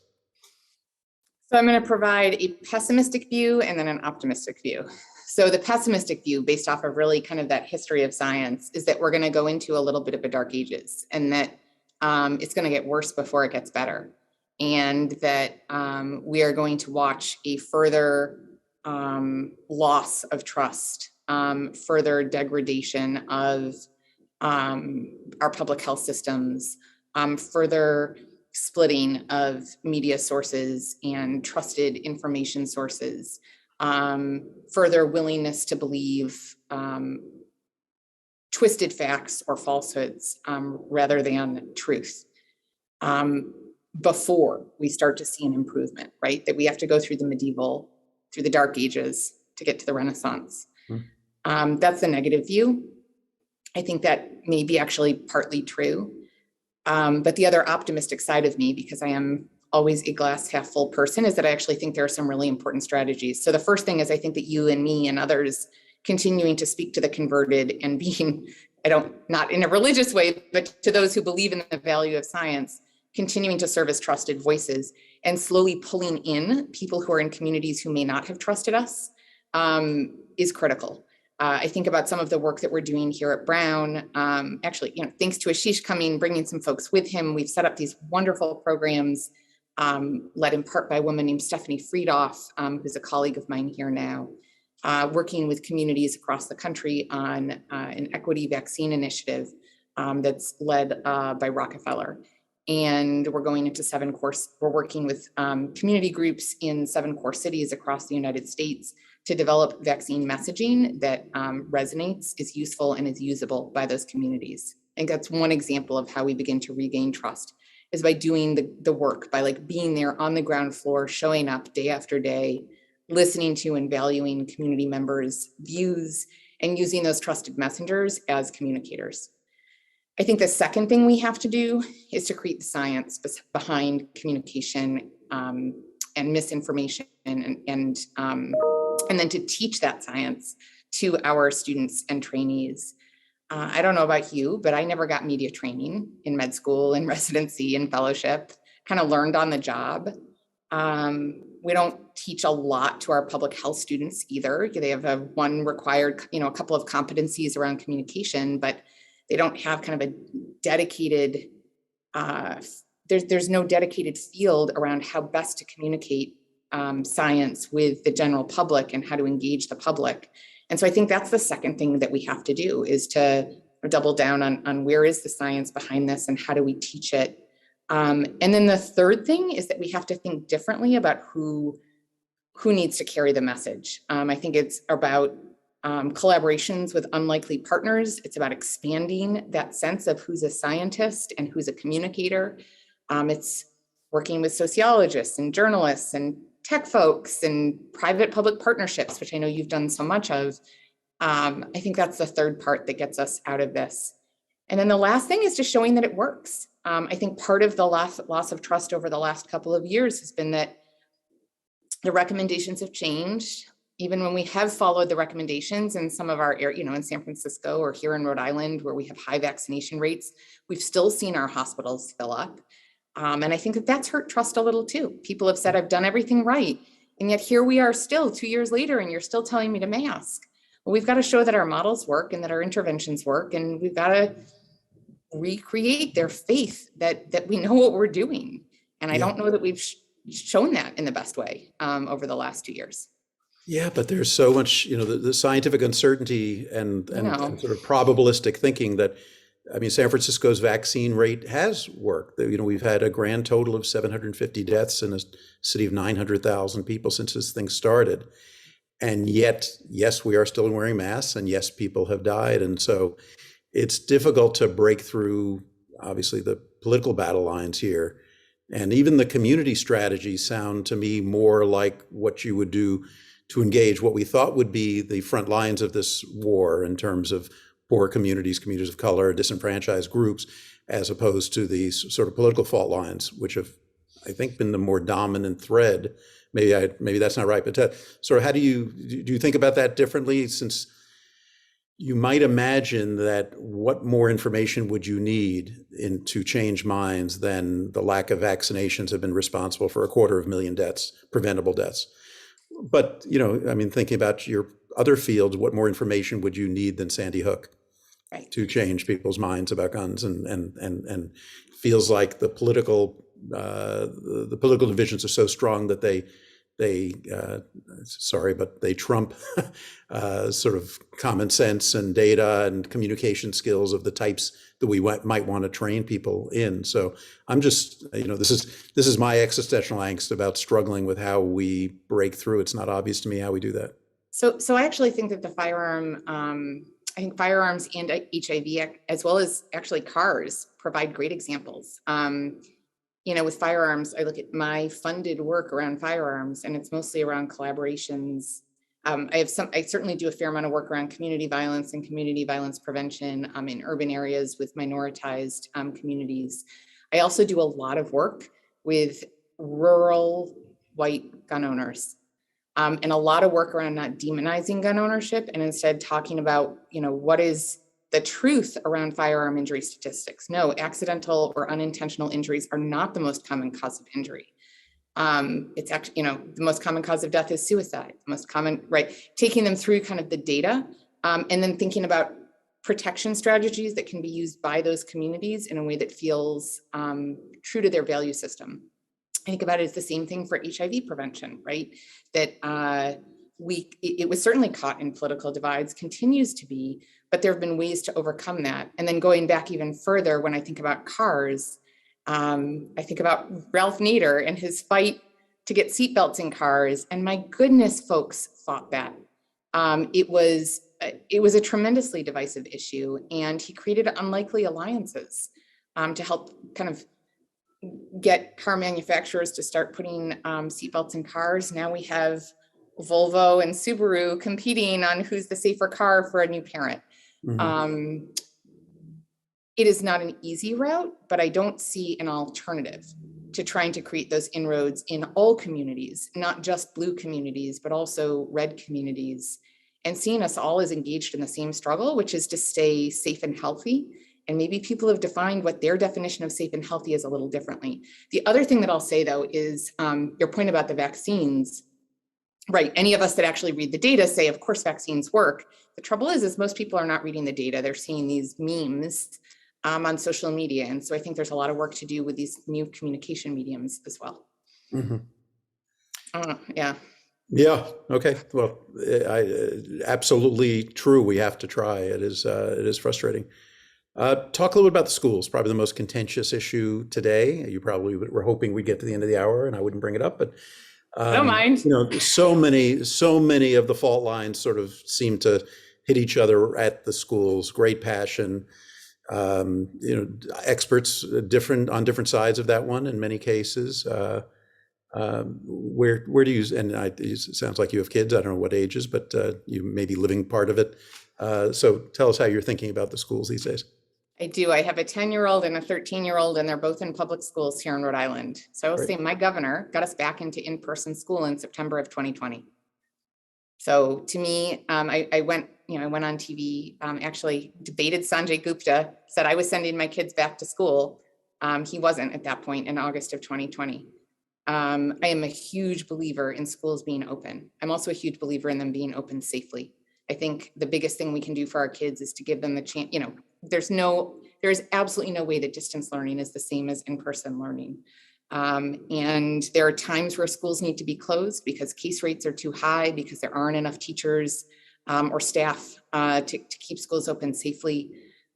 So I'm going to provide a pessimistic view and then an optimistic view. So the pessimistic view, based off of really kind of that history of science, is that we're going to go into a little bit of a dark ages, and that it's going to get worse before it gets better. And that we are going to watch a further loss of trust, further degradation of our public health systems, further splitting of media sources and trusted information sources, further willingness to believe twisted facts or falsehoods rather than truth, before we start to see an improvement, right? That we have to go through the dark ages to get to the Renaissance. That's the negative view. I think that may be actually partly true. But the other optimistic side of me, because I am always a glass half full person, is that I actually think there are some really important strategies. So the first thing is, I think that you and me and others continuing to speak to the converted and being, not in a religious way, but to those who believe in the value of science, continuing to serve as trusted voices and slowly pulling in people who are in communities who may not have trusted us is critical. I think about some of the work that we're doing here at Brown. Actually, thanks to Ashish bringing some folks with him, we've set up these wonderful programs led in part by a woman named Stephanie Friedoff, who's a colleague of mine here now, working with communities across the country on an equity vaccine initiative that's led by Rockefeller. And we're going into we're working with community groups in 7 core cities across the United States to develop vaccine messaging that resonates, is useful, and is usable by those communities. And that's one example of how we begin to regain trust, is by doing the work, by being there on the ground floor, showing up day after day, listening to and valuing community members' views, and using those trusted messengers as communicators. I think the second thing we have to do is to create the science behind communication and misinformation, and then to teach that science to our students and trainees. I don't know about you, but I never got media training in med school, in residency, in fellowship, kind of learned on the job. We don't teach a lot to our public health students either. They have one required, a couple of competencies around communication, but they don't have kind of a dedicated, there's no dedicated field around how best to communicate science with the general public and how to engage the public. And so I think that's the second thing that we have to do, is to double down on where is the science behind this and how do we teach it. And then the third thing is that we have to think differently about who needs to carry the message. I think it's about collaborations with unlikely partners. It's about expanding that sense of who's a scientist and who's a communicator. It's working with sociologists and journalists and tech folks and private-public partnerships, which I know you've done so much of. I think that's the third part that gets us out of this. And then the last thing is just showing that it works. I think part of the loss of trust over the last couple of years has been that the recommendations have changed. Even when we have followed the recommendations in some of our areas, in San Francisco or here in Rhode Island, where we have high vaccination rates, we've still seen our hospitals fill up. And I think that that's hurt trust a little too. People have said, I've done everything right. And yet here we are still 2 years later, and you're still telling me to mask. Well, we've got to show that our models work and that our interventions work. And we've got to recreate their faith that we know what we're doing. And I don't know that we've shown that in the best way over the last 2 years. Yeah, but there's so much, the scientific uncertainty and sort of probabilistic thinking that, San Francisco's vaccine rate has worked. We've had a grand total of 750 deaths in a city of 900,000 people since this thing started. And yet, yes, we are still wearing masks, and yes, people have died. And so it's difficult to break through, obviously, the political battle lines here. And even the community strategies sound to me more like what you would do to engage what we thought would be the front lines of this war in terms of poor communities, communities of color, disenfranchised groups, as opposed to these sort of political fault lines, which have, I think, been the more dominant thread. Maybe that's not right, but sort of how do you think about that differently? Since you might imagine that what more information would you need to change minds than the lack of vaccinations have been responsible for 250,000 deaths, preventable deaths. But, thinking about your other fields, what more information would you need than Sandy Hook to change people's minds about guns? And feels like the political divisions are so strong that they trump sort of common sense and data and communication skills of the types that we might want to train people in. So I'm just, this is my existential angst about struggling with how we break through. It's not obvious to me how we do that. So I actually think that the firearm, I think firearms and HIV, as well as actually cars, provide great examples. With firearms, I look at my funded work around firearms, and it's mostly around collaborations. I certainly do a fair amount of work around community violence and community violence prevention in urban areas with minoritized communities. I also do a lot of work with rural white gun owners, and a lot of work around not demonizing gun ownership and instead talking about, what is the truth around firearm injury statistics. No, accidental or unintentional injuries are not the most common cause of injury. It's actually, the most common cause of death is suicide. The most common, right? Taking them through kind of the data, and then thinking about protection strategies that can be used by those communities in a way that feels true to their value system. I think about it as the same thing for HIV prevention, right? That it was certainly caught in political divides, continues to be, but there have been ways to overcome that. And then going back even further, when I think about cars, I think about Ralph Nader and his fight to get seatbelts in cars. And my goodness, folks fought that. It was a tremendously divisive issue, and he created unlikely alliances to help kind of get car manufacturers to start putting seatbelts in cars. Now we have Volvo and Subaru competing on who's the safer car for a new parent. Mm-hmm. It is not an easy route, but I don't see an alternative to trying to create those inroads in all communities, not just blue communities, but also red communities. and seeing us all as engaged in the same struggle, which is to stay safe and healthy. And maybe people have defined what their definition of safe and healthy is a little differently. The other thing that I'll say, though, is your point about the vaccines. Right. Any of us that actually read the data say, of course, vaccines work. The trouble is most people are not reading the data. They're seeing these memes on social media. And so I think there's a lot of work to do with these new communication mediums as well. Mm-hmm. Yeah. Yeah. Okay. Well, absolutely true. We have to try. It is frustrating. Talk a little bit about the schools, probably the most contentious issue today. You probably were hoping we'd get to the end of the hour and I wouldn't bring it up, but don't mind. So many of the fault lines sort of seem to hit each other at the schools. Great passion. Experts on different sides of that one in many cases. Where do you, and it sounds like you have kids, I don't know what ages, but you may be living part of it. So tell us how you're thinking about the schools these days. I do. I have a 10-year-old and a 13-year-old, and they're both in public schools here in Rhode Island. So I will say my governor got us back into in-person school in September of 2020. So to me, I went on TV, actually debated Sanjay Gupta, said I was sending my kids back to school. He wasn't at that point in August of 2020. I am a huge believer in schools being open. I'm also a huge believer in them being open safely. I think the biggest thing we can do for our kids is to give them the chance. There's absolutely no way that distance learning is the same as in-person learning. And there are times where schools need to be closed because case rates are too high, because there aren't enough teachers or staff to keep schools open safely.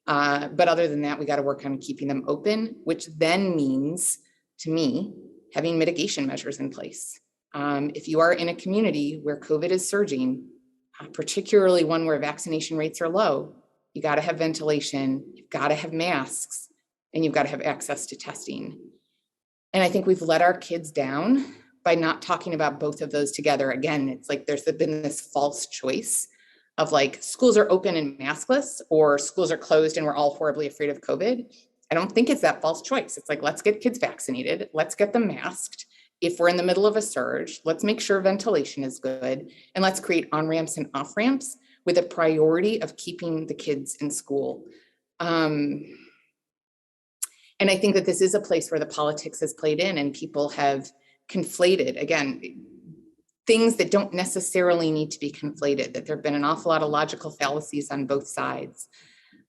But other than that, we got to work on keeping them open, which then means, to me, having mitigation measures in place. If you are in a community where COVID is surging, particularly one where vaccination rates are low, you got to have ventilation, you've got to have masks, and you've got to have access to testing. And I think we've let our kids down by not talking about both of those together. Again, it's like there's been this false choice of like schools are open and maskless, or schools are closed and we're all horribly afraid of COVID. I don't think it's that false choice. It's like, let's get kids vaccinated, let's get them masked. If we're in the middle of a surge, let's make sure ventilation is good, and let's create on-ramps and off-ramps with a priority of keeping the kids in school. And I think that this is a place where the politics has played in and people have conflated, again, things that don't necessarily need to be conflated, that there have been an awful lot of logical fallacies on both sides.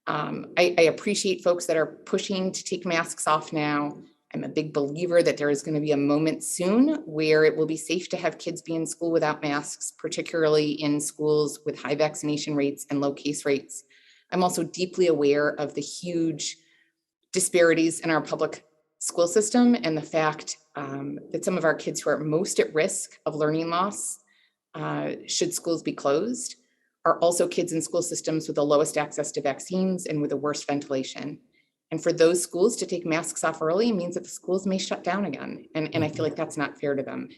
I appreciate folks that are pushing to take masks off now. I'm a big believer that there is going to be a moment soon where it will be safe to have kids be in school without masks, particularly in schools with high vaccination rates and low case rates. I'm also deeply aware of the huge disparities in our public school system and the fact that some of our kids who are most at risk of learning loss, should schools be closed, are also kids in school systems with the lowest access to vaccines and with the worst ventilation. And for those schools to take masks off early means that the schools may shut down again. And I feel like that's not fair to them.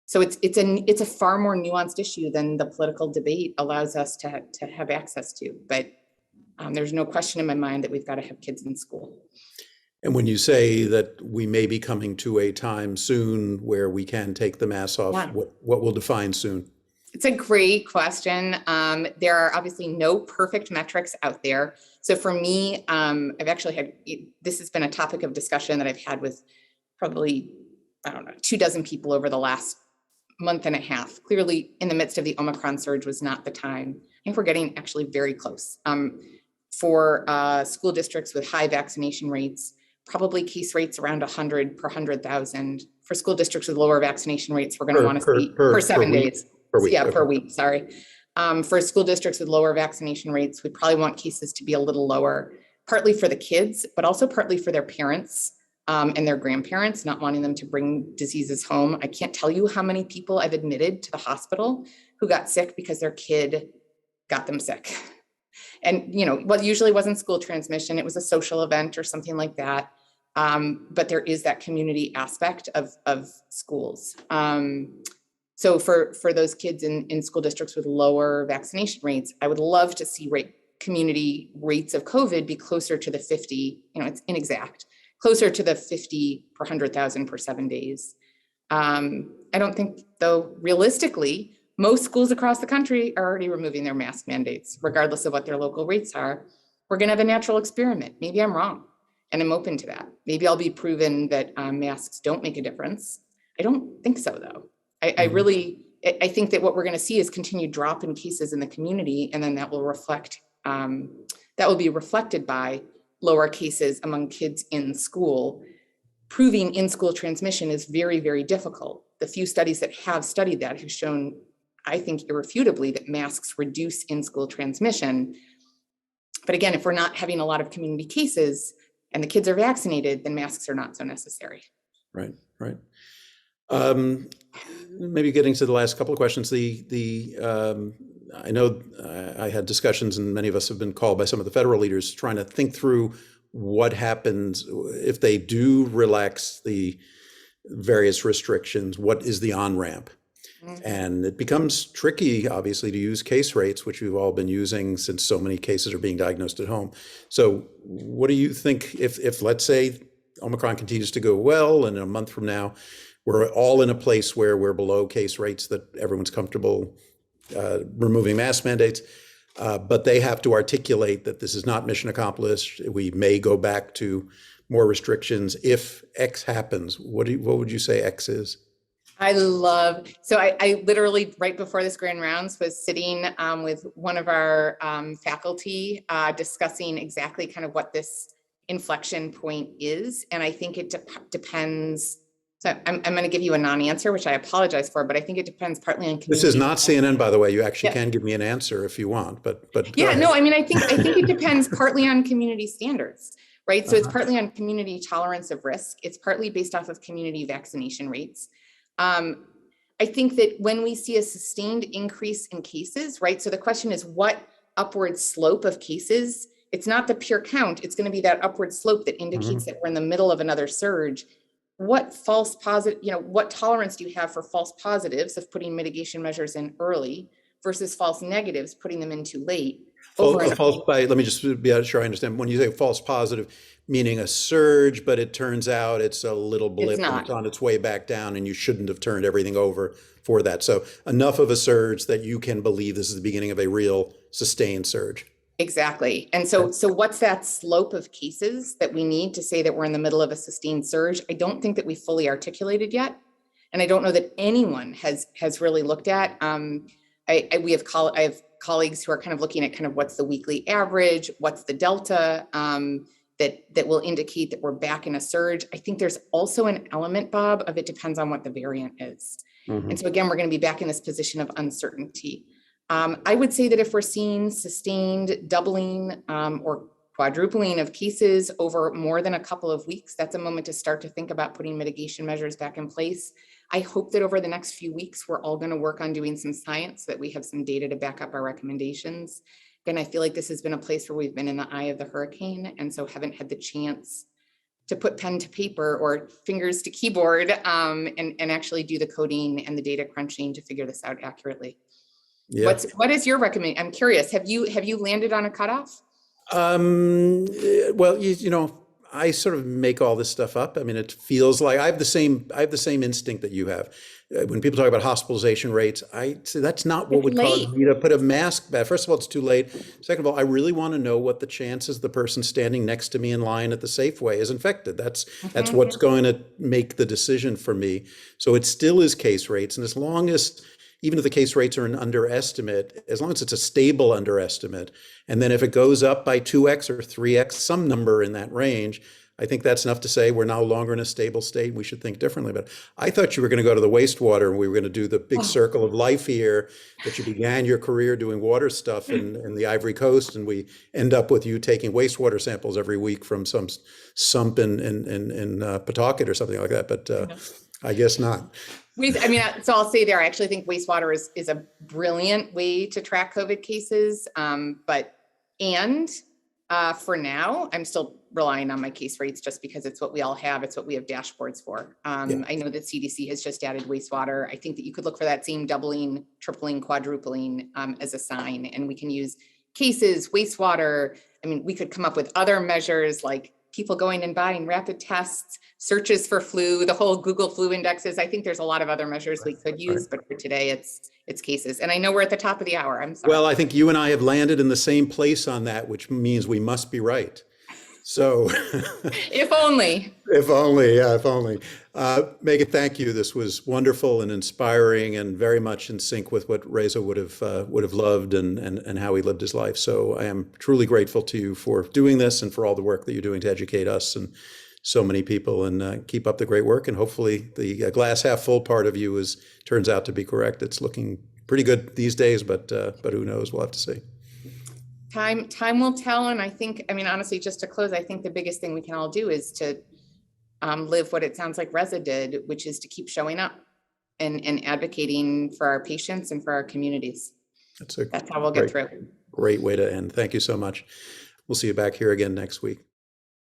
So it's a far more nuanced issue than the political debate allows us to have access to. But there's no question in my mind that we've got to have kids in school. And when you say that we may be coming to a time soon where we can take the masks off, what will define soon? It's a great question. There are obviously no perfect metrics out there. So for me, I've actually had, this has been a topic of discussion that I've had with probably, 24 people over the last month and a half. Clearly in the midst of the Omicron surge was not the time. I think we're getting actually very close. For school districts with high vaccination rates, probably case rates around 100 per 100,000. For school districts with lower vaccination rates, we're going to want to see per 7 days. Per week. Yeah, okay. Per week, sorry. For school districts with lower vaccination rates, we probably want cases to be a little lower, partly for the kids, but also partly for their parents and their grandparents, not wanting them to bring diseases home. I can't tell you how many people I've admitted to the hospital who got sick because their kid got them sick. And, usually wasn't school transmission, it was a social event or something like that. But there is that community aspect of schools. So for those kids in school districts with lower vaccination rates, I would love to see community rates of COVID be closer to the 50, it's inexact, closer to the 50 per 100,000 per 7 days. I don't think, though, realistically, Most schools across the country are already removing their mask mandates, regardless of what their local rates are. We're going to have a natural experiment. Maybe I'm wrong, and I'm open to that. Maybe I'll be proven that masks don't make a difference. I don't think so, though. I think that what we're going to see is continued drop in cases in the community, and then that will be reflected by lower cases among kids in school. Proving in-school transmission is very, very difficult. The few studies that have studied that have shown, I think, irrefutably that masks reduce in-school transmission. But again, if we're not having a lot of community cases and the kids are vaccinated, then masks are not so necessary. Right. Maybe getting to the last couple of questions. I know I had discussions, and many of us have been called by some of the federal leaders trying to think through what happens if they do relax the various restrictions. What is the on-ramp? And it becomes tricky, obviously, to use case rates, which we've all been using since so many cases are being diagnosed at home. So what do you think if let's say Omicron continues to go well, and a month from now, we're all in a place where we're below case rates that everyone's comfortable removing mask mandates, but they have to articulate that this is not mission accomplished. We may go back to more restrictions if X happens. What would you say X is? I literally, right before this grand rounds, was sitting with one of our faculty discussing exactly kind of what this inflection point is. And I think it depends. So I'm going to give you a non-answer, which I apologize for, but I think it depends partly on community. This is not CNN, by the way. You actually can give me an answer if you want, but yeah, no, I mean, I think it depends partly on community standards, right? So it's partly on community tolerance of risk. It's partly based off of community vaccination rates. I think that when we see a sustained increase in cases, right? So the question is, what upward slope of cases? It's not the pure count. It's going to be that upward slope that indicates that we're in the middle of another surge. What false positive, what tolerance do you have for false positives of putting mitigation measures in early versus false negatives, putting them in too late? Let me just be sure I understand. When you say false positive, meaning a surge, but it turns out it's a little blip and it's on its way back down, and you shouldn't have turned everything over for that. So enough of a surge that you can believe this is the beginning of a real sustained surge. Exactly. And so what's that slope of cases that we need to say that we're in the middle of a sustained surge? I don't think that we fully articulated yet. And I don't know that anyone has really looked at. I have colleagues who are kind of looking at kind of what's the weekly average, what's the delta that will indicate that we're back in a surge. I think there's also an element, Bob, of it depends on what the variant is. And so again, we're going to be back in this position of uncertainty. I would say that if we're seeing sustained doubling or quadrupling of cases over more than a couple of weeks, that's a moment to start to think about putting mitigation measures back in place. I hope that over the next few weeks, we're all going to work on doing some science, that we have some data to back up our recommendations. Again, I feel like this has been a place where we've been in the eye of the hurricane, and so haven't had the chance to put pen to paper or fingers to keyboard and actually do the coding and the data crunching to figure this out accurately. Yeah. What is your recommendation? I'm curious. Have you landed on a cutoff? Well, I sort of make all this stuff up. I mean, it feels like I have the same instinct that you have. When people talk about hospitalization rates, I say that's not what would cause me to put a mask back. First of all, it's too late. Second of all, I really want to know what the chances the person standing next to me in line at the Safeway is infected. That's what's going to make the decision for me. So it still is case rates. And as long as, even if the case rates are an underestimate, as long as it's a stable underestimate, and then if it goes up by 2x or 3x, some number in that range, I think that's enough to say we're no longer in a stable state. We should think differently. But I thought you were going to go to the wastewater and we were going to do the big circle of life here, that you began your career doing water stuff in the Ivory Coast, and we end up with you taking wastewater samples every week from some sump in Pawtucket or something like that. But I guess not. So I'll say there, I actually think wastewater is a brilliant way to track COVID cases. For now, I'm still relying on my case rates just because it's what we all have. It's what we have dashboards for. I know that CDC has just added wastewater. I think that you could look for that same doubling, tripling, quadrupling as a sign, and we can use cases, wastewater. I mean, we could come up with other measures like people going and buying rapid tests, searches for flu, the whole Google flu indexes. I think there's a lot of other measures we could use, but for today it's cases. And I know we're at the top of the hour. I'm sorry. Well, I think you and I have landed in the same place on that, which means we must be right. So if only. If only, yeah, if only. Megan, thank you. This was wonderful and inspiring and very much in sync with what Reza would have loved and how he lived his life. So I am truly grateful to you for doing this and for all the work that you're doing to educate us and so many people, and keep up the great work. And hopefully the glass half full part of you turns out to be correct. It's looking pretty good these days, but who knows? We'll have to see. Time will tell. And I think, I mean, honestly, just to close, I think the biggest thing we can all do is to live what it sounds like Reza did, which is to keep showing up and advocating for our patients and for our communities. That's how we'll get through. Great way to end. Thank you so much. We'll see you back here again next week.